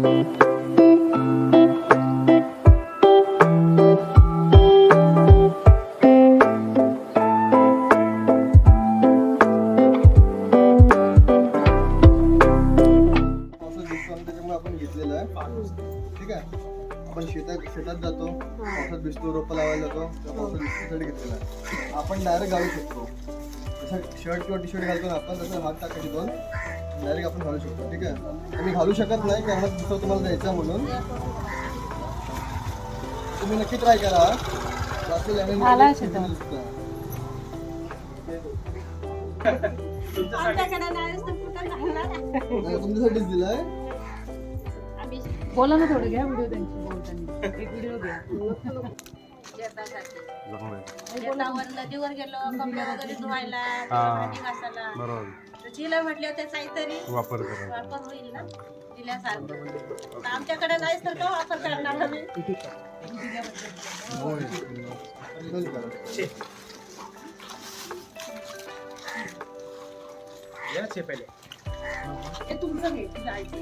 आपण घेतलेलं आहे, ठीक आहे. आपण शेतात जातो, पावसात भिजतो, रोपं लावायला जातो, पावसात भिजण्यासाठी घेतलेला आहे. आपण डायरेक्ट घालू शकतो, जसं शर्ट किंवा टी शर्ट घालतो ना आपण, तसं हात टाकायचे दोन, डायरेक्ट आपण घालू शकतो, ठीक आहे. मी घालू शकत नाही कारण दुसरं तुम्हाला द्यायचं म्हणून. तुम्ही नक्की ट्राय करा. तुमच्यासाठीच दिलाय. बोला ना थोडं, घ्या व्हिडिओ त्यांची बोलताना, एक व्हिडिओ घ्या. शेतावर नदीवर गेलो, कपडे वगैरे धुवायला, भांडी घासायला, तिला म्हटलं ते काहीतरी वापर होईल ना दिल्यासारखं. आमच्याकडे नाही तर का वापर करणार आम्ही. तुमचं घे जायचं.